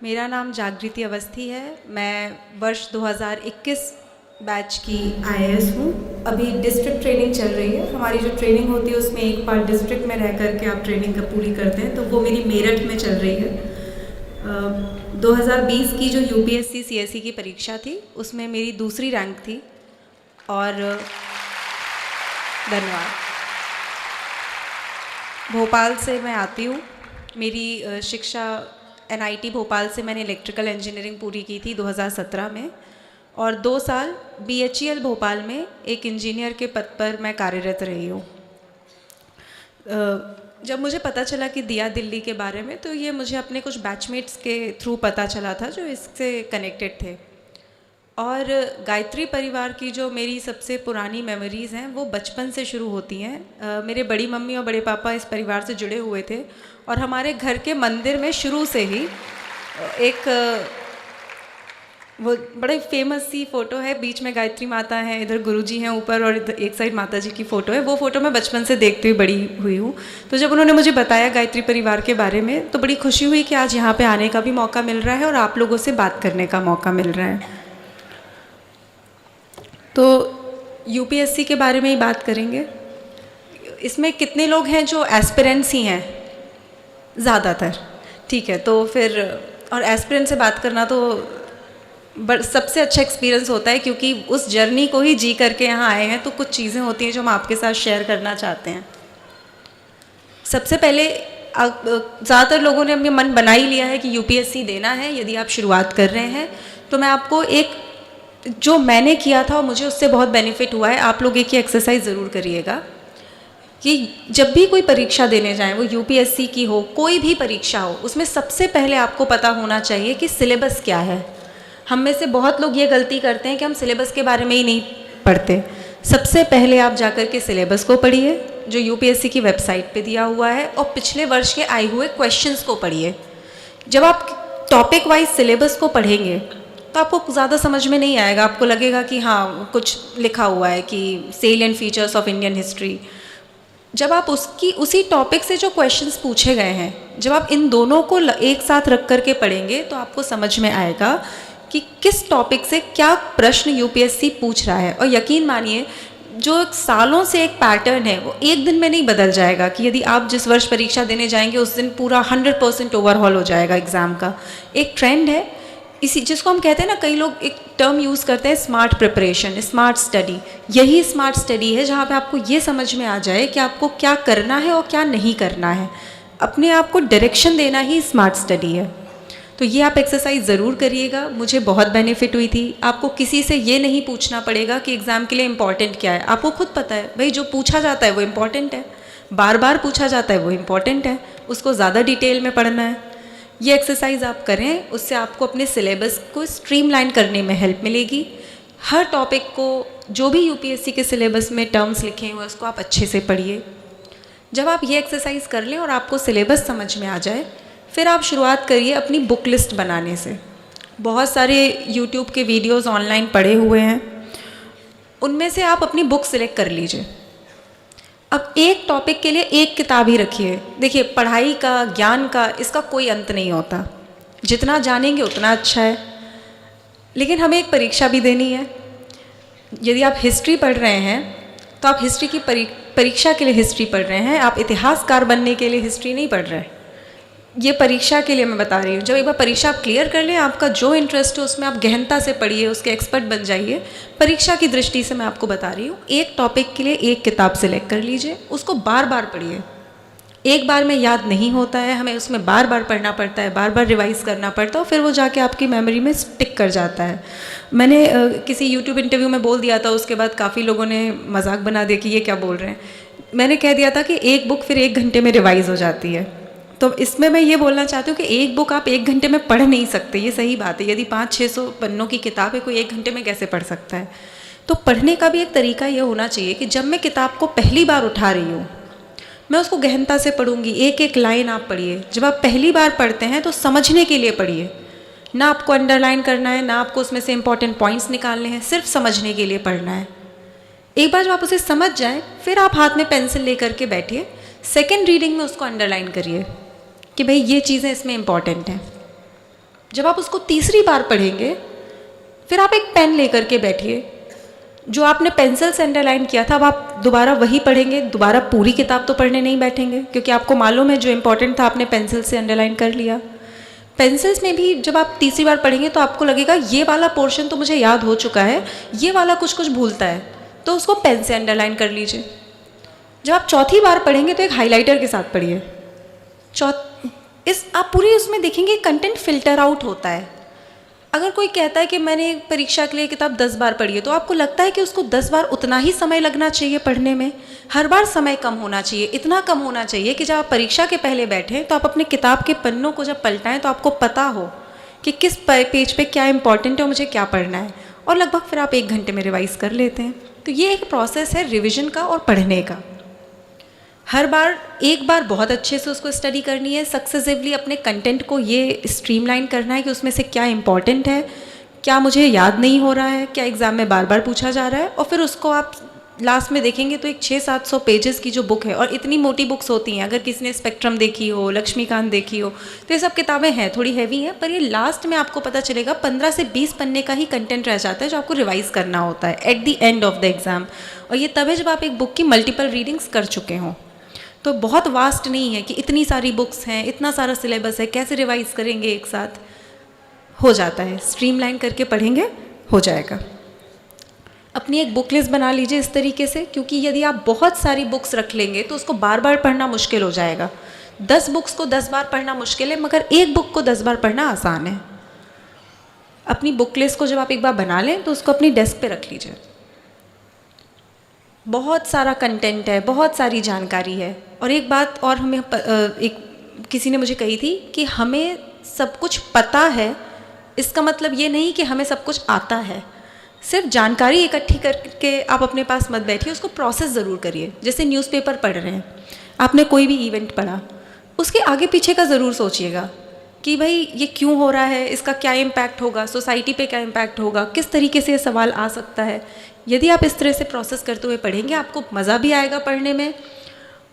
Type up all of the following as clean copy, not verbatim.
मेरा नाम जागृति अवस्थी है। मैं वर्ष 2021 बैच की आईएएस हूँ। अभी डिस्ट्रिक्ट ट्रेनिंग चल रही है। हमारी जो ट्रेनिंग होती है उसमें एक बार डिस्ट्रिक्ट में रह कर के आप ट्रेनिंग का पूरी करते हैं, तो वो मेरी मेरठ में चल रही है। 2020 की जो यूपीएससी सीएसई की परीक्षा थी उसमें मेरी दूसरी रैंक थी। और धन्यवाद। भोपाल से मैं आती हूँ। मेरी शिक्षा एनआईटी भोपाल से मैंने इलेक्ट्रिकल इंजीनियरिंग पूरी की थी 2017 में, और 2 साल बीएचईएल भोपाल में एक इंजीनियर के पद पर मैं कार्यरत रही हूँ। जब मुझे पता चला कि दिया दिल्ली के बारे में, तो ये मुझे अपने कुछ बैचमेट्स के थ्रू पता चला था जो इससे कनेक्टेड थे। और गायत्री परिवार की जो मेरी सबसे पुरानी मेमोरीज़ हैं वो बचपन से शुरू होती हैं। मेरे बड़ी मम्मी और बड़े पापा इस परिवार से जुड़े हुए थे, और हमारे घर के मंदिर में शुरू से ही एक वो बड़े फेमस सी फ़ोटो है, बीच में गायत्री माता है, इधर गुरुजी हैं ऊपर, और इधर एक साइड माता जी की फ़ोटो है। वो फ़ोटो मैं बचपन से देखती हुई बड़ी हुई हूँ। तो जब उन्होंने मुझे बताया गायत्री परिवार के बारे में, तो बड़ी खुशी हुई कि आज यहाँ पे आने का भी मौका मिल रहा है और आप लोगों से बात करने का मौका मिल रहा है। तो यूपीएससी के बारे में ही बात करेंगे। इसमें कितने लोग हैं जो एस्पिरेंट्स ही हैं? ज़्यादातर। ठीक है, तो फिर और एस्पिरेंट से बात करना तो सबसे अच्छा एक्सपीरियंस होता है, क्योंकि उस जर्नी को ही जी करके यहाँ आए हैं। तो कुछ चीज़ें होती हैं जो हम आपके साथ शेयर करना चाहते हैं। सबसे पहले ज़्यादातर लोगों ने अपने मन बना ही लिया है कि यूपीएससी देना है। यदि आप शुरुआत कर रहे हैं तो मैं आपको एक जो मैंने किया था और मुझे उससे बहुत बेनिफिट हुआ है, आप लोग एक ही एक्सरसाइज ज़रूर करिएगा कि जब भी कोई परीक्षा देने जाएं, वो यूपीएससी की हो, कोई भी परीक्षा हो, उसमें सबसे पहले आपको पता होना चाहिए कि सिलेबस क्या है। हम में से बहुत लोग ये गलती करते हैं कि हम सिलेबस के बारे में ही नहीं पढ़ते। सबसे पहले आप जाकर के सिलेबस को पढ़िए जो यूपीएससी की वेबसाइट पे दिया हुआ है, और पिछले वर्ष के आए हुए क्वेश्चंस को पढ़िए। जब आप टॉपिक वाइज सिलेबस को पढ़ेंगे तो आपको ज़्यादा समझ में नहीं आएगा। आपको लगेगा कि हाँ कुछ लिखा हुआ है कि salient features of Indian history. जब आप उसी टॉपिक से जो क्वेश्चंस पूछे गए हैं, जब आप इन दोनों को एक साथ रख करके पढ़ेंगे तो आपको समझ में आएगा कि किस टॉपिक से क्या प्रश्न यूपीएससी पूछ रहा है। और यकीन मानिए, जो सालों से एक पैटर्न है वो एक दिन में नहीं बदल जाएगा कि यदि आप जिस वर्ष परीक्षा देने जाएंगे उस दिन पूरा 100% ओवरहॉल हो जाएगा एग्ज़ाम का। एक ट्रेंड है, इसी जिसको हम कहते हैं ना, कई लोग एक टर्म यूज़ करते हैं स्मार्ट प्रिपरेशन, स्मार्ट स्टडी। यही स्मार्ट स्टडी है जहाँ पे आपको ये समझ में आ जाए कि आपको क्या करना है और क्या नहीं करना है। अपने आप को डायरेक्शन देना ही स्मार्ट स्टडी है। तो ये आप एक्सरसाइज ज़रूर करिएगा। मुझे बहुत बेनिफिट हुई थी। आपको किसी से ये नहीं पूछना पड़ेगा कि एग्ज़ाम के लिए इम्पॉर्टेंट क्या है। आपको खुद पता है भाई, जो पूछा जाता है वो इम्पॉर्टेंट है, बार बार पूछा जाता है वो इम्पॉर्टेंट है, उसको ज़्यादा डिटेल में पढ़ना है। ये एक्सरसाइज आप करें, उससे आपको अपने सिलेबस को स्ट्रीमलाइन करने में हेल्प मिलेगी। हर टॉपिक को, जो भी यूपीएससी के सिलेबस में टर्म्स लिखे हुए उसको आप अच्छे से पढ़िए। जब आप ये एक्सरसाइज कर लें और आपको सिलेबस समझ में आ जाए, फिर आप शुरुआत करिए अपनी बुक लिस्ट बनाने से। बहुत सारे यूट्यूब के वीडियोज़ ऑनलाइन पड़े हुए हैं, उनमें से आप अपनी बुक सिलेक्ट कर लीजिए। अब एक टॉपिक के लिए एक किताब ही रखिए। देखिए, पढ़ाई का, ज्ञान का, इसका कोई अंत नहीं होता। जितना जानेंगे उतना अच्छा है। लेकिन हमें एक परीक्षा भी देनी है। यदि आप हिस्ट्री पढ़ रहे हैं तो आप हिस्ट्री की परीक्षा के लिए हिस्ट्री पढ़ रहे हैं। आप इतिहासकार बनने के लिए हिस्ट्री नहीं पढ़ रहे हैं। ये परीक्षा के लिए मैं बता रही हूँ। जब एक बार परीक्षा आप क्लियर कर लें, आपका जो इंटरेस्ट है उसमें आप गहनता से पढ़िए, उसके एक्सपर्ट बन जाइए। परीक्षा की दृष्टि से मैं आपको बता रही हूँ, एक टॉपिक के लिए एक किताब सेलेक्ट कर लीजिए, उसको बार बार पढ़िए। एक बार में याद नहीं होता है, हमें उसमें बार बार पढ़ना पड़ता है, बार बार रिवाइज़ करना पड़ता है, और फिर वो जाके आपकी मेमोरी में स्टिक कर जाता है। मैंने किसी यूट्यूब इंटरव्यू में बोल दिया था, उसके बाद काफ़ी लोगों ने मजाक बना दिया कि ये क्या बोल रहे हैं। मैंने कह दिया था कि एक बुक फिर 1 घंटे में रिवाइज़ हो जाती है। तो इसमें मैं ये बोलना चाहती हूँ कि एक बुक आप 1 घंटे में पढ़ नहीं सकते, ये सही बात है। यदि 500-600 पन्नों की किताब है, कोई 1 घंटे में कैसे पढ़ सकता है? तो पढ़ने का भी एक तरीका ये होना चाहिए कि जब मैं किताब को पहली बार उठा रही हूँ, मैं उसको गहनता से पढ़ूंगी। एक एक लाइन आप पढ़िए। जब आप पहली बार पढ़ते हैं तो समझने के लिए पढ़िए, ना आपको अंडरलाइन करना है, ना आपको उसमें से इंपॉर्टेंट पॉइंट्स निकालने हैं, सिर्फ समझने के लिए पढ़ना है। एक बार जब आप उसे समझ जाएं, फिर आप हाथ में पेंसिल लेकर के बैठिए, सेकेंड रीडिंग में उसको अंडरलाइन करिए कि भाई ये चीज़ें इसमें इम्पॉर्टेंट हैं। जब आप उसको तीसरी बार पढ़ेंगे, फिर आप एक पेन लेकर के बैठिए, जो आपने पेंसिल से अंडरलाइन किया था अब आप दोबारा वही पढ़ेंगे, दोबारा पूरी किताब तो पढ़ने नहीं बैठेंगे, क्योंकि आपको मालूम है जो इम्पोर्टेंट था आपने पेंसिल से अंडरलाइन कर लिया। पेंसिल्स में भी जब आप तीसरी बार पढ़ेंगे तो आपको लगेगा ये वाला पोर्शन तो मुझे याद हो चुका है, ये वाला कुछ कुछ भूलता है, तो उसको पेन से अंडरलाइन कर लीजिए। जब आप चौथी बार पढ़ेंगे तो एक हाइलाइटर के साथ पढ़िए। आप पूरी उसमें देखेंगे कंटेंट फिल्टर आउट होता है। अगर कोई कहता है कि मैंने परीक्षा के लिए किताब 10 बार पढ़ी है, तो आपको लगता है कि उसको 10 बार उतना ही समय लगना चाहिए पढ़ने में? हर बार समय कम होना चाहिए, इतना कम होना चाहिए कि जब आप परीक्षा के पहले बैठें तो आप अपने किताब के पन्नों को जब पलटाएं तो आपको पता हो कि किस पेज पे क्या इंपॉर्टेंट है और मुझे क्या पढ़ना है, और लगभग फिर आप 1 घंटे में रिवाइज कर लेते हैं। तो ये एक प्रोसेस है रिविज़न का और पढ़ने का। हर बार एक बार बहुत अच्छे से उसको स्टडी करनी है, सक्सेसिवली अपने कंटेंट को ये स्ट्रीमलाइन करना है कि उसमें से क्या इंपॉर्टेंट है, क्या मुझे याद नहीं हो रहा है, क्या एग्ज़ाम में बार बार पूछा जा रहा है, और फिर उसको आप लास्ट में देखेंगे तो एक 600-700 पेजेस की जो बुक है, और इतनी मोटी बुक्स होती हैं, अगर किसी ने स्पेक्ट्रम देखी हो, लक्ष्मीकांत देखी हो, तो ये सब किताबें हैं, थोड़ी हैवी हैं, पर ये लास्ट में आपको पता चलेगा 15 से 20 पन्ने का ही कंटेंट रह जाता है जो आपको रिवाइज़ करना होता है at the end of the exam. और ये तब है जब आप एक बुक की मल्टीपल रीडिंग्स कर चुके हों। तो बहुत वास्ट नहीं है कि इतनी सारी बुक्स हैं, इतना सारा सिलेबस है, कैसे रिवाइज करेंगे एक साथ। हो जाता है, स्ट्रीमलाइन करके पढ़ेंगे, हो जाएगा। अपनी एक बुक लिस्ट बना लीजिए इस तरीके से, क्योंकि यदि आप बहुत सारी बुक्स रख लेंगे तो उसको बार बार पढ़ना मुश्किल हो जाएगा। 10 बुक्स को 10 बार पढ़ना मुश्किल है, मगर एक बुक को 10 बार पढ़ना आसान है। अपनी बुक लिस्ट को जब आप एक बार बना लें तो उसको अपनी डेस्क पे रख लीजिए। बहुत सारा कंटेंट है, बहुत सारी जानकारी है। और एक बात और हमें किसी ने मुझे कही थी कि हमें सब कुछ पता है, इसका मतलब ये नहीं कि हमें सब कुछ आता है। सिर्फ जानकारी इकट्ठी करके आप अपने पास मत बैठिए, उसको प्रोसेस ज़रूर करिए। जैसे न्यूज़पेपर पढ़ रहे हैं, आपने कोई भी इवेंट पढ़ा, उसके आगे पीछे का ज़रूर सोचिएगा कि भाई ये क्यों हो रहा है, इसका क्या इम्पैक्ट होगा, सोसाइटी पे क्या इम्पैक्ट होगा, किस तरीके से ये सवाल आ सकता है। यदि आप इस तरह से प्रोसेस करते हुए पढ़ेंगे, आपको मज़ा भी आएगा पढ़ने में।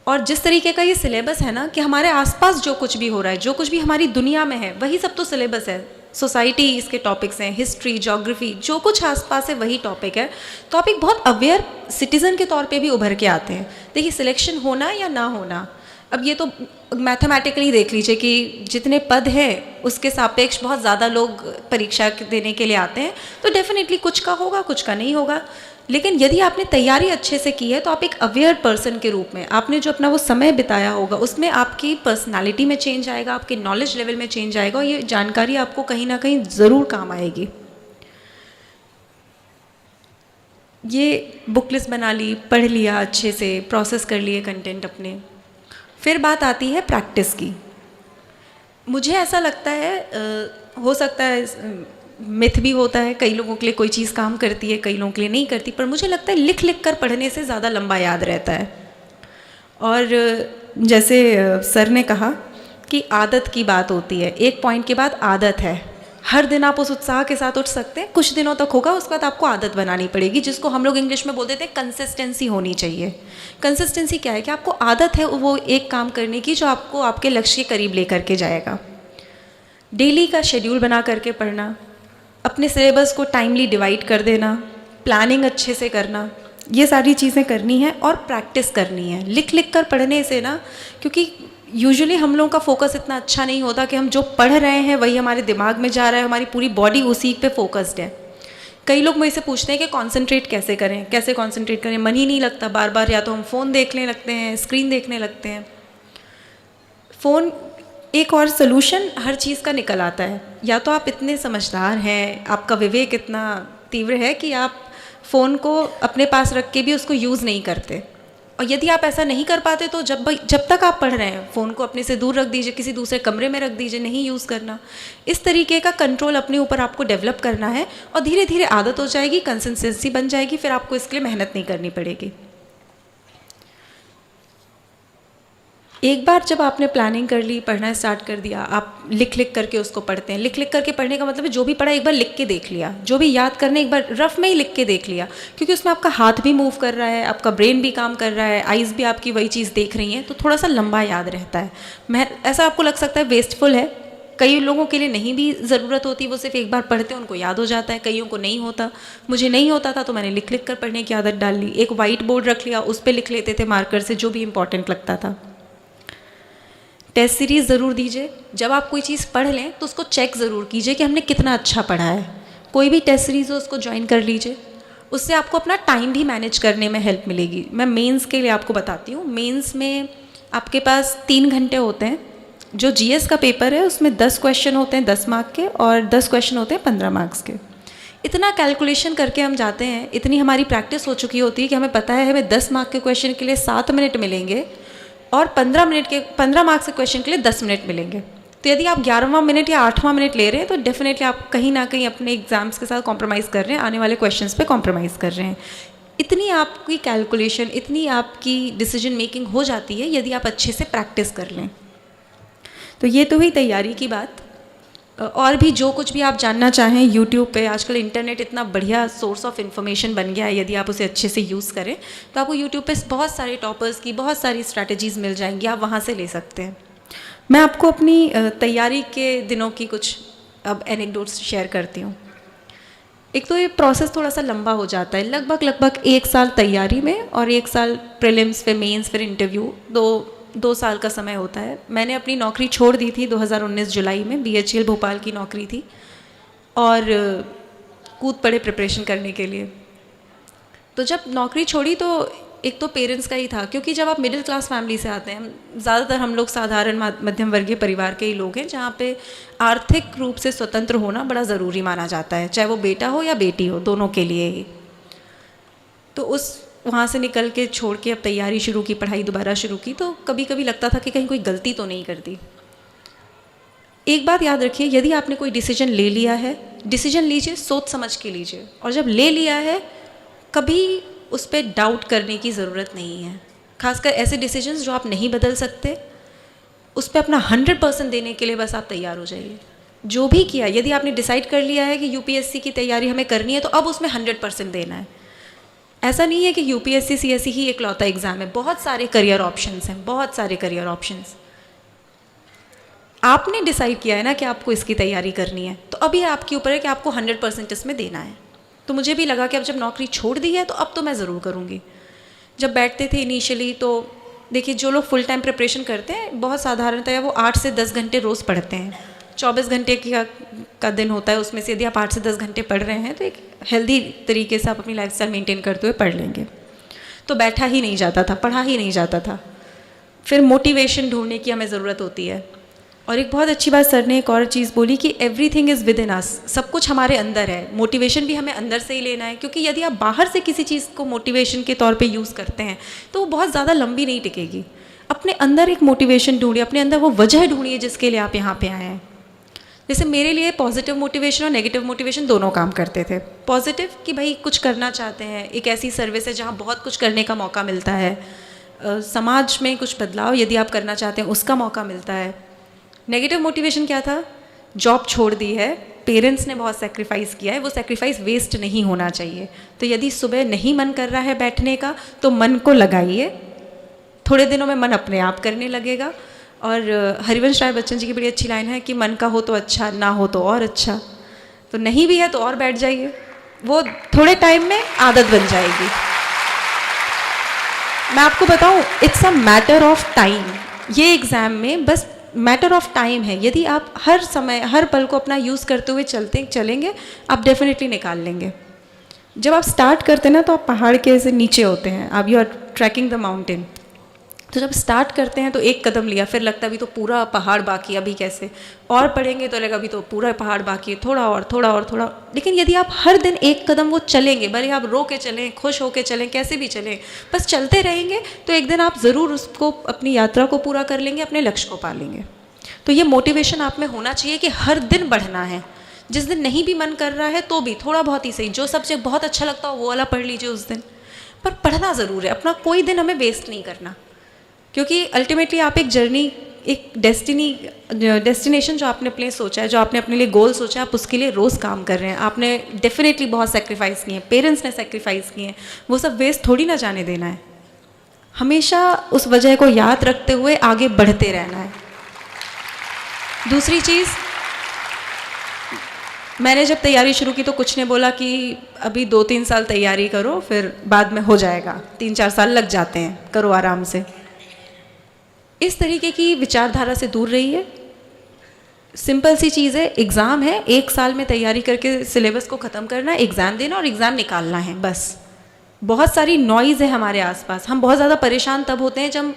और जिस तरीके का ये सिलेबस है ना, कि हमारे आसपास जो कुछ भी हो रहा है, जो कुछ भी हमारी दुनिया में है, वही सब तो सिलेबस है। सोसाइटी इसके टॉपिक्स हैं, हिस्ट्री, ज्योग्राफी, जो कुछ आसपास है वही टॉपिक है। तो आप एक बहुत अवेयर सिटीज़न के तौर पे भी उभर के आते हैं। देखिए, सिलेक्शन होना या ना होना, अब ये तो मैथमेटिकली देख लीजिए कि जितने पद हैं उसके सापेक्ष बहुत ज़्यादा लोग परीक्षा देने के लिए आते हैं, तो डेफिनेटली कुछ का होगा, कुछ का नहीं होगा। लेकिन यदि आपने तैयारी अच्छे से की है तो आप एक अवेयर पर्सन के रूप में, आपने जो अपना वो समय बिताया होगा, उसमें आपकी पर्सनालिटी में चेंज आएगा, आपके नॉलेज लेवल में चेंज आएगा, और ये जानकारी आपको कहीं ना कहीं ज़रूर काम आएगी। ये बुक लिस्ट बना ली, पढ़ लिया, अच्छे से प्रोसेस कर लिए कंटेंट अपने। फिर बात आती है प्रैक्टिस की। मुझे ऐसा लगता है, हो सकता है मिथ भी होता है, कई लोगों के लिए कोई चीज़ काम करती है, कई लोगों के लिए नहीं करती, पर मुझे लगता है लिख लिख कर पढ़ने से ज़्यादा लंबा याद रहता है। और जैसे सर ने कहा कि आदत की बात होती है, एक पॉइंट के बाद आदत है। हर दिन आप उस उत्साह के साथ उठ सकते हैं, कुछ दिनों तक होगा, उसके बाद आपको आदत बनानी पड़ेगी, जिसको हम लोग इंग्लिश में बोल देते हैं कंसिस्टेंसी होनी चाहिए। कंसिस्टेंसी क्या है कि आपको आदत है वो एक काम करने की जो आपको आपके लक्ष्य के करीब लेकर के जाएगा। डेली का शेड्यूल बना करके पढ़ना, अपने सिलेबस को टाइमली डिवाइड कर देना, प्लानिंग अच्छे से करना, ये सारी चीज़ें करनी है और प्रैक्टिस करनी है। लिख लिख कर पढ़ने से ना, क्योंकि यूजुअली हम लोगों का फोकस इतना अच्छा नहीं होता कि हम जो पढ़ रहे हैं वही हमारे दिमाग में जा रहा है, हमारी पूरी बॉडी उसी पे फोकस्ड है। कई लोग मुझसे पूछते हैं कि कंसंट्रेट कैसे करें, कैसे कंसंट्रेट करें, मन ही नहीं लगता, बार बार या तो हम फ़ोन देखने लगते हैं, स्क्रीन देखने लगते हैं। फ़ोन एक और सोल्यूशन हर चीज़ का निकल आता है। या तो आप इतने समझदार हैं, आपका विवेक इतना तीव्र है कि आप फ़ोन को अपने पास रख के भी उसको यूज़ नहीं करते, और यदि आप ऐसा नहीं कर पाते तो जब तक आप पढ़ रहे हैं फ़ोन को अपने से दूर रख दीजिए, किसी दूसरे कमरे में रख दीजिए, नहीं यूज़ करना। इस तरीके का कंट्रोल अपने ऊपर आपको डेवलप करना है, और धीरे धीरे आदत हो जाएगी, कंसिस्टेंसी बन जाएगी, फिर आपको इसके लिए मेहनत नहीं करनी पड़ेगी। एक बार जब आपने प्लानिंग कर ली, पढ़ना स्टार्ट कर दिया, आप लिख लिख करके उसको पढ़ते हैं। लिख लिख करके पढ़ने का मतलब है जो भी पढ़ा एक बार लिख के देख लिया, जो भी याद करने एक बार रफ में ही लिख के देख लिया, क्योंकि उसमें आपका हाथ भी मूव कर रहा है, आपका ब्रेन भी काम कर रहा है, आइज़ भी आपकी वही चीज़ देख रही हैं, तो थोड़ा सा लंबा याद रहता है। ऐसा आपको लग सकता है वेस्टफुल है, कई लोगों के लिए नहीं भी ज़रूरत होती, वो सिर्फ एक बार पढ़ते हैं उनको याद हो जाता है, कईयों को नहीं होता। मुझे नहीं होता था तो मैंने लिख लिख कर पढ़ने की आदत डाल ली। एक वाइट बोर्ड रख लिया, उस पर लिख लेते थे मार्कर से जो भी इंपॉर्टेंट लगता था। टेस्ट सीरीज़ ज़रूर दीजिए। जब आप कोई चीज़ पढ़ लें तो उसको चेक ज़रूर कीजिए कि हमने कितना अच्छा पढ़ा है। कोई भी टेस्ट सीरीज़ हो उसको ज्वाइन कर लीजिए, उससे आपको अपना टाइम भी मैनेज करने में हेल्प मिलेगी। मैं मेंस के लिए आपको बताती हूँ। मेंस में आपके पास 3 घंटे होते हैं। जो जीएस का पेपर है उसमें 10 क्वेश्चन होते हैं 10 मार्क के, और 10 क्वेश्चन होते हैं 15 मार्क्स के। इतना कैलकुलेशन करके हम जाते हैं, इतनी हमारी प्रैक्टिस हो चुकी होती है कि हमें पता है हमें 10 मार्क के क्वेश्चन के लिए 7 मिनट मिलेंगे और 15 मार्क्स के क्वेश्चन के लिए 10 मिनट मिलेंगे। तो यदि आप 11वां मिनट या 8वां मिनट ले रहे हैं तो डेफिनेटली आप कहीं ना कहीं अपने एग्जाम्स के साथ कॉम्प्रोमाइज़ कर रहे हैं, आने वाले क्वेश्चंस पे कॉम्प्रोमाइज़ कर रहे हैं। इतनी आपकी कैलकुलेशन, इतनी आपकी डिसीजन मेकिंग हो जाती है यदि आप अच्छे से प्रैक्टिस कर लें। तो ये तो हुई तैयारी की बात। और भी जो कुछ भी आप जानना चाहें यूट्यूब पे, आजकल इंटरनेट इतना बढ़िया सोर्स ऑफ इन्फॉर्मेशन बन गया है, यदि आप उसे अच्छे से यूज़ करें तो आपको यूट्यूब पे बहुत सारे टॉपर्स की बहुत सारी स्ट्रैटेजीज़ मिल जाएंगी, आप वहाँ से ले सकते हैं। मैं आपको अपनी तैयारी के दिनों की कुछ अब एनेक्डोट्स शेयर करती हूँ। एक तो ये प्रोसेस थोड़ा सा लंबा हो जाता है, लगभग 1 साल तैयारी में और 1 साल प्रीलिम्स, फिर मेंस, फिर इंटरव्यू, 2 साल का समय होता है। मैंने अपनी नौकरी छोड़ दी थी 2019 जुलाई में, बीएचईएल भोपाल की नौकरी थी, और कूद पड़े प्रिपरेशन करने के लिए। तो जब नौकरी छोड़ी तो एक तो पेरेंट्स का ही था, क्योंकि जब आप मिडिल क्लास फैमिली से आते हैं, ज़्यादातर हम लोग साधारण मध्यम वर्गीय परिवार के ही लोग हैं, जहाँ पे आर्थिक रूप से स्वतंत्र होना बड़ा ज़रूरी माना जाता है, चाहे वो बेटा हो या बेटी हो, दोनों के लिए ही। तो वहाँ से निकल के छोड़ के अब तैयारी शुरू की, पढ़ाई दोबारा शुरू की, तो कभी कभी लगता था कि कहीं कोई गलती तो नहीं कर दी। एक बात याद रखिए, यदि आपने कोई डिसीजन ले लिया है, डिसीजन लीजिए सोच समझ के लीजिए, और जब ले लिया है कभी उस पर डाउट करने की ज़रूरत नहीं है। खासकर ऐसे डिसीजंस जो आप नहीं बदल सकते, उस पर अपना 100% देने के लिए बस आप तैयार हो जाइए। जो भी किया, यदि आपने डिसाइड कर लिया है कि यूपीएससी की तैयारी हमें करनी है तो अब उसमें 100% देना है। ऐसा नहीं है कि यूपीएससी सीएससी ही एकलौता एग्ज़ाम है, बहुत सारे करियर ऑप्शंस हैं, बहुत सारे करियर ऑप्शंस। आपने डिसाइड किया है ना कि आपको इसकी तैयारी करनी है, तो अभी आपके ऊपर है कि आपको 100% इसमें देना है। तो मुझे भी लगा कि अब जब नौकरी छोड़ दी है तो अब तो मैं ज़रूर करूँगी। जब बैठते थे इनिशियली तो देखिए, जो लोग फुल टाइम प्रिपरेशन करते हैं, बहुत साधारणतया वो 8 से 10 घंटे रोज़ पढ़ते हैं। 24 घंटे का दिन होता है, उसमें से यदि आप 8 से 10 घंटे पढ़ रहे हैं तो एक हेल्दी तरीके से आप अपनी लाइफस्टाइल मेंटेन करते हुए पढ़ लेंगे। तो बैठा ही नहीं जाता था, पढ़ा ही नहीं जाता था। फिर मोटिवेशन ढूंढने की हमें ज़रूरत होती है। और एक बहुत अच्छी बात सर ने एक और चीज़ बोली कि एवरीथिंग इज़ विद इन अस, सब कुछ हमारे अंदर है। मोटिवेशन भी हमें अंदर से ही लेना है, क्योंकि यदि आप बाहर से किसी चीज़ को मोटिवेशन के तौर पे यूज़ करते हैं तो वो बहुत ज़्यादा लंबी नहीं टिकेगी। अपने अंदर एक मोटिवेशन ढूंढिए, अपने अंदर वो वजह ढूंढिए जिसके लिए आप यहाँ पे आए हैं। जैसे मेरे लिए पॉजिटिव मोटिवेशन और नेगेटिव मोटिवेशन दोनों काम करते थे। पॉजिटिव कि भाई कुछ करना चाहते हैं, एक ऐसी सर्विस है जहाँ बहुत कुछ करने का मौका मिलता है, समाज में कुछ बदलाव यदि आप करना चाहते हैं उसका मौका मिलता है। नेगेटिव मोटिवेशन क्या था? जॉब छोड़ दी है, पेरेंट्स ने बहुत सेक्रीफाइस किया है, वो सेक्रीफाइस वेस्ट नहीं होना चाहिए। तो यदि सुबह नहीं मन कर रहा है बैठने का तो मन को लगाइए, थोड़े दिनों में मन अपने आप करने लगेगा। और हरिवंश राय बच्चन जी की बड़ी अच्छी लाइन है कि मन का हो तो अच्छा, ना हो तो और अच्छा। तो नहीं भी है तो और बैठ जाइए, वो थोड़े टाइम में आदत बन जाएगी। मैं आपको बताऊं, it's a matter of time. ये एग्ज़ाम में बस मैटर ऑफ टाइम है। यदि आप हर समय हर पल को अपना यूज़ करते हुए चलेंगे, आप डेफिनेटली निकाल लेंगे। जब आप स्टार्ट करते हैं ना तो आप पहाड़ के ऐसे नीचे होते हैं, आप you are trekking the mountain. तो जब स्टार्ट करते हैं तो एक कदम लिया, फिर लगता है अभी तो पूरा पहाड़ बाकी, अभी कैसे और पढ़ेंगे, तो लगेगा अभी तो पूरा पहाड़ बाकी है, थोड़ा और थोड़ा और थोड़ा। लेकिन यदि आप हर दिन एक कदम वो चलेंगे, भले आप रो के चलें, खुश होके चलें, कैसे भी चलें, बस चलते रहेंगे, तो एक दिन आप ज़रूर उसको, अपनी यात्रा को पूरा कर लेंगे, अपने लक्ष्य को पा लेंगे। तो ये मोटिवेशन आप में होना चाहिए कि हर दिन बढ़ना है। जिस दिन नहीं भी मन कर रहा है तो भी थोड़ा बहुत ही सही, जो सब्जेक्ट बहुत अच्छा लगता हो वो वाला पढ़ लीजिए उस दिन, पर पढ़ना ज़रूर है। अपना कोई दिन हमें वेस्ट नहीं करना, क्योंकि अल्टीमेटली आप एक जर्नी, एक डेस्टिनेशन जो आपने अपने सोचा है, जो आपने अपने लिए गोल सोचा है, आप उसके लिए रोज़ काम कर रहे हैं। आपने डेफिनेटली बहुत सेक्रीफाइस किए हैं, पेरेंट्स ने सेक्रीफाइस किए हैं, वो सब वेस्ट थोड़ी ना जाने देना है। हमेशा उस वजह को याद रखते हुए आगे बढ़ते रहना है। दूसरी चीज़, मैंने जब तैयारी शुरू की तो कुछ ने बोला कि अभी 2-3 साल तैयारी करो, फिर बाद में हो जाएगा, 3-4 साल लग जाते हैं, करो आराम से। इस तरीके की विचारधारा से दूर रहिए। सिंपल सी चीज़ है, एग्ज़ाम है, 1 साल में तैयारी करके सिलेबस को ख़त्म करना है, एग्ज़ाम देना और एग्ज़ाम निकालना है, बस। बहुत सारी नॉइज़ है हमारे आसपास। हम बहुत ज़्यादा परेशान तब होते हैं जब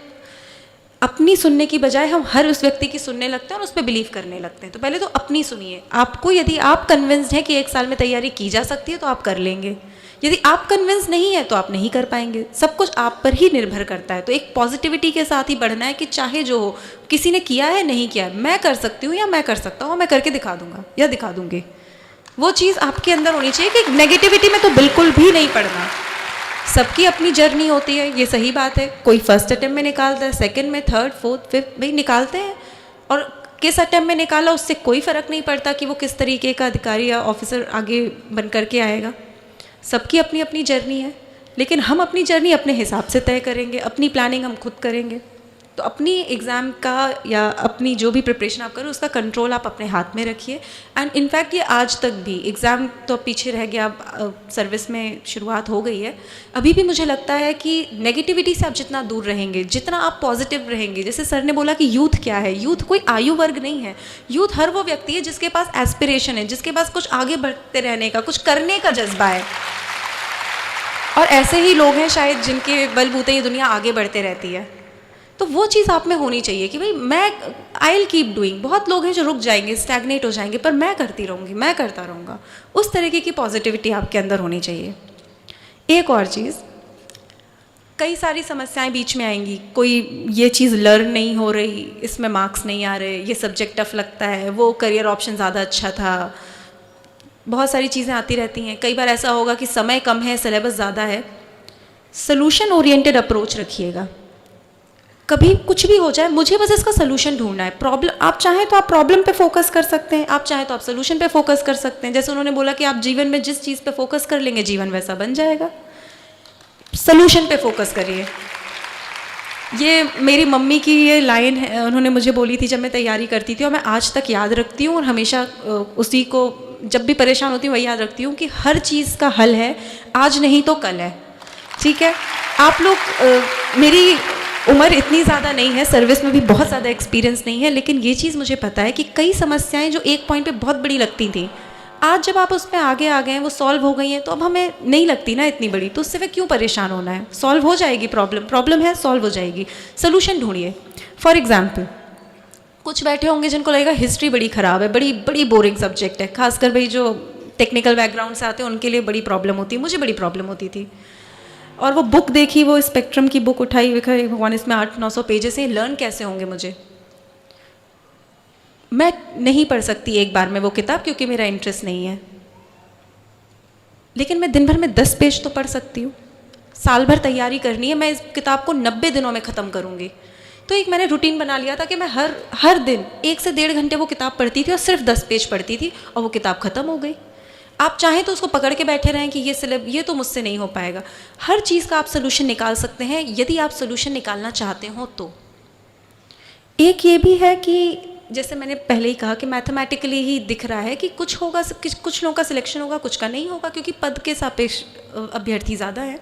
अपनी सुनने की बजाय हम हर उस व्यक्ति की सुनने लगते हैं और उस पर बिलीव करने लगते हैं। तो पहले तो अपनी सुनिए। आपको यदि आप कन्विंस्ड हैं कि 1 साल में तैयारी की जा सकती है तो आप कर लेंगे। यदि आप कन्विंस नहीं है तो आप नहीं कर पाएंगे। सब कुछ आप पर ही निर्भर करता है। तो एक पॉजिटिविटी के साथ ही बढ़ना है कि चाहे जो हो, किसी ने किया है नहीं किया है, मैं कर सकती हूँ या मैं कर सकता हूँ, मैं करके दिखा दूंगा या दिखा दूंगी। वो चीज़ आपके अंदर होनी चाहिए कि नेगेटिविटी में तो बिल्कुल भी नहीं पड़ना। सबकी अपनी जर्नी होती है, ये सही बात है। कोई फर्स्ट अटेम्प्ट में निकालता है, सेकंड में, थर्ड, फोर्थ, फिफ्थ भाई निकालते हैं। और किस अटेम्प्ट में निकाला उससे कोई फ़र्क नहीं पड़ता कि वो किस तरीके का अधिकारी या ऑफिसर आगे बन करके आएगा। सबकी अपनी अपनी जर्नी है, लेकिन हम अपनी जर्नी अपने हिसाब से तय करेंगे। अपनी प्लानिंग हम खुद करेंगे। तो अपनी एग्ज़ाम का या अपनी जो भी प्रिपरेशन आप करो उसका कंट्रोल आप अपने हाथ में रखिए। एंड इनफैक्ट ये आज तक भी, एग्ज़ाम तो अब पीछे रह गया, अब सर्विस में शुरुआत हो गई है। अभी भी मुझे लगता है कि नेगेटिविटी से आप जितना दूर रहेंगे, जितना आप पॉजिटिव रहेंगे। जैसे सर ने बोला कि यूथ क्या है, यूथ कोई आयु वर्ग नहीं है। यूथ हर वो व्यक्ति है जिसके पास एस्पिरेशन है, जिसके पास कुछ आगे बढ़ते रहने का, कुछ करने का जज्बा है। और ऐसे ही लोग हैं शायद जिनके बलबूते ये दुनिया आगे बढ़ते रहती है। तो वो चीज़ आप में होनी चाहिए कि भाई मैं आई विल कीप डूइंग। बहुत लोग हैं जो रुक जाएंगे, स्टैग्नेट हो जाएंगे, पर मैं करती रहूँगी, मैं करता रहूँगा। उस तरीके की पॉजिटिविटी आपके अंदर होनी चाहिए। एक और चीज़, कई सारी समस्याएं बीच में आएंगी। कोई ये चीज़ लर्न नहीं हो रही, इसमें मार्क्स नहीं आ रहे, ये सब्जेक्ट टफ लगता है, वो करियर ऑप्शन ज़्यादा अच्छा था। बहुत सारी चीज़ें आती रहती हैं। कई बार ऐसा होगा कि समय कम है, सिलेबस ज़्यादा है। सोल्यूशन ओरिएंटेड अप्रोच रखिएगा। कभी कुछ भी हो जाए, मुझे बस इसका सोल्यूशन ढूंढना है। प्रॉब्लम, आप चाहें तो आप प्रॉब्लम पे फोकस कर सकते हैं, आप चाहें तो आप सोल्यूशन पे फोकस कर सकते हैं। जैसे उन्होंने बोला कि आप जीवन में जिस चीज़ पे फोकस कर लेंगे जीवन वैसा बन जाएगा। सोल्यूशन पे फोकस करिए। ये मेरी मम्मी की ये लाइन है, उन्होंने मुझे बोली थी जब मैं तैयारी करती थी, और मैं आज तक याद रखती हूँ। और हमेशा उसी को जब भी परेशान होती हूँ वही याद रखती हूँ कि हर चीज़ का हल है, आज नहीं तो कल है। ठीक है, आप लोग, मेरी उम्र इतनी ज़्यादा नहीं है, सर्विस में भी बहुत ज़्यादा एक्सपीरियंस नहीं है, लेकिन ये चीज़ मुझे पता है कि कई समस्याएं जो एक पॉइंट पे बहुत बड़ी लगती थी, आज जब आप उसमें आगे आ गए हैं, वो सॉल्व हो गई हैं, तो अब हमें नहीं लगती ना इतनी बड़ी। तो उससे फिर क्यों परेशान होना है? सॉल्व हो जाएगी प्रॉब्लम है, सॉल्व हो जाएगी। सोल्यूशन ढूंढिए। फॉर एग्जाम्पल, कुछ बैठे होंगे जिनको लगेगा हिस्ट्री बड़ी ख़राब है, बड़ी बड़ी बोरिंग सब्जेक्ट है। खासकर भाई जो टेक्निकल बैकग्राउंड से आते हैं उनके लिए बड़ी प्रॉब्लम होती है। मुझे बड़ी प्रॉब्लम होती थी। और वो बुक देखी, वो स्पेक्ट्रम की बुक उठाई, भगवान इसमें 800-900 पेजेस हैं, लर्न कैसे होंगे मुझे? मैं नहीं पढ़ सकती एक बार में वो किताब, क्योंकि मेरा इंटरेस्ट नहीं है। लेकिन मैं दिन भर में 10 पेज तो पढ़ सकती हूँ। साल भर तैयारी करनी है, मैं इस किताब को 90 दिनों में ख़त्म करूँगी। तो एक मैंने रूटीन बना लिया था कि मैं हर दिन 1 से 1.5 घंटे वो किताब पढ़ती थी और सिर्फ 10 पेज पढ़ती थी, और वो किताब ख़त्म हो गई। आप चाहें तो उसको पकड़ के बैठे रहें कि ये तो मुझसे नहीं हो पाएगा। हर चीज़ का आप सोल्यूशन निकाल सकते हैं यदि आप सोल्यूशन निकालना चाहते हो तो। एक ये भी है कि जैसे मैंने पहले ही कहा कि मैथमेटिकली ही दिख रहा है कि कुछ होगा, कुछ लोगों का सिलेक्शन होगा, कुछ का नहीं होगा, क्योंकि पद के सापेक्ष अभ्यर्थी ज़्यादा है।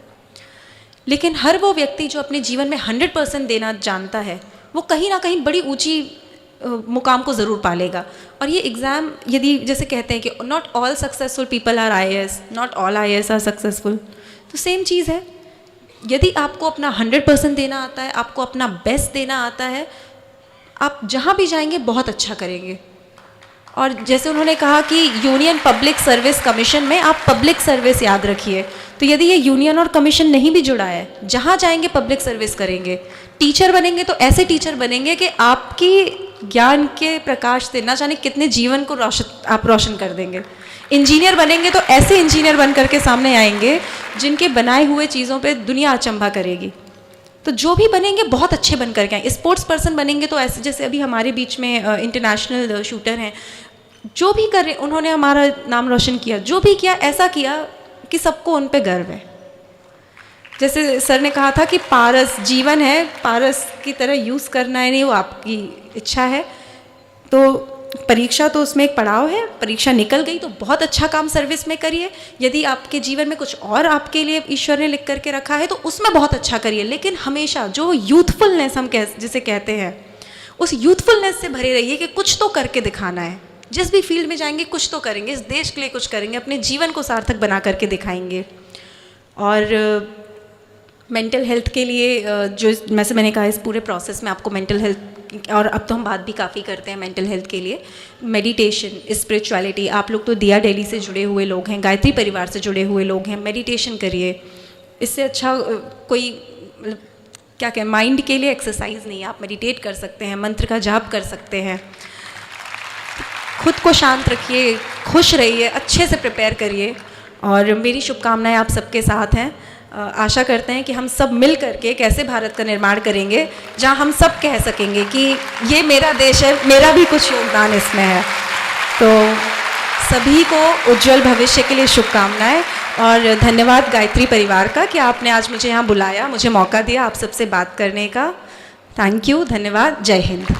लेकिन हर वो व्यक्ति जो अपने जीवन में 100% देना जानता है, वो कहीं ना कहीं बड़ी ऊँची मुकाम को ज़रूर पालेगा। और ये एग्ज़ाम, यदि जैसे कहते हैं कि not all successful people are IAS, not all IAS are successful, तो सेम चीज़ है। यदि आपको अपना 100% देना आता है, आपको अपना बेस्ट देना आता है, आप जहाँ भी जाएंगे बहुत अच्छा करेंगे। और जैसे उन्होंने कहा कि यूनियन पब्लिक सर्विस कमीशन में आप पब्लिक सर्विस याद रखिए। तो यदि ये यूनियन और कमीशन नहीं भी जुड़ा है, जहाँ जाएंगे पब्लिक सर्विस करेंगे। टीचर बनेंगे तो ऐसे टीचर बनेंगे कि आपकी ज्ञान के प्रकाश से ना जाने कितने जीवन को आप रोशन कर देंगे। इंजीनियर बनेंगे तो ऐसे इंजीनियर बन करके सामने आएंगे जिनके बनाए हुए चीज़ों पे दुनिया अचंभा करेगी। तो जो भी बनेंगे बहुत अच्छे बन करके आए। स्पोर्ट्स पर्सन बनेंगे तो ऐसे, जैसे अभी हमारे बीच में इंटरनेशनल शूटर हैं, जो भी कर रहे उन्होंने हमारा नाम रोशन किया, जो भी किया ऐसा किया कि सबको उन पे गर्व है। जैसे सर ने कहा था कि पारस जीवन है, पारस की तरह यूज़ करना है नहीं, वो आपकी इच्छा है। तो परीक्षा तो उसमें एक पड़ाव है, परीक्षा निकल गई तो बहुत अच्छा काम सर्विस में करिए। यदि आपके जीवन में कुछ और आपके लिए ईश्वर ने लिख करके रखा है तो उसमें बहुत अच्छा करिए, लेकिन हमेशा जो यूथफुलनेस हम जिसे कहते हैं, उस यूथफुलनेस से भरे रहिए कि कुछ तो करके दिखाना है। जिस भी फील्ड में जाएंगे कुछ तो करेंगे, इस देश के लिए कुछ करेंगे, अपने जीवन को सार्थक बना करके दिखाएंगे। और मेंटल हेल्थ के लिए जो मैंने कहा, इस पूरे प्रोसेस में आपको मेंटल हेल्थ, और अब तो हम बात भी काफ़ी करते हैं मेंटल हेल्थ के लिए, मेडिटेशन, स्पिरिचुअलिटी। आप लोग तो दिया डेली से जुड़े हुए लोग हैं, गायत्री परिवार से जुड़े हुए लोग हैं, मेडिटेशन करिए। इससे अच्छा कोई क्या कहें, माइंड के लिए एक्सरसाइज नहीं है। आप मेडिटेट कर सकते हैं, मंत्र का जाप कर सकते हैं। खुद को शांत रखिए, खुश रहिए, अच्छे से प्रिपेयर करिए। और मेरी शुभकामनाएं आप सबके साथ हैं। आशा करते हैं कि हम सब मिल करके एक ऐसे भारत का निर्माण करेंगे जहां हम सब कह सकेंगे कि ये मेरा देश है, मेरा भी कुछ योगदान इसमें है। तो सभी को उज्जवल भविष्य के लिए शुभकामनाएं, और धन्यवाद गायत्री परिवार का कि आपने आज मुझे यहाँ बुलाया, मुझे मौका दिया आप सबसे बात करने का। थैंक यू, धन्यवाद, जय हिंद।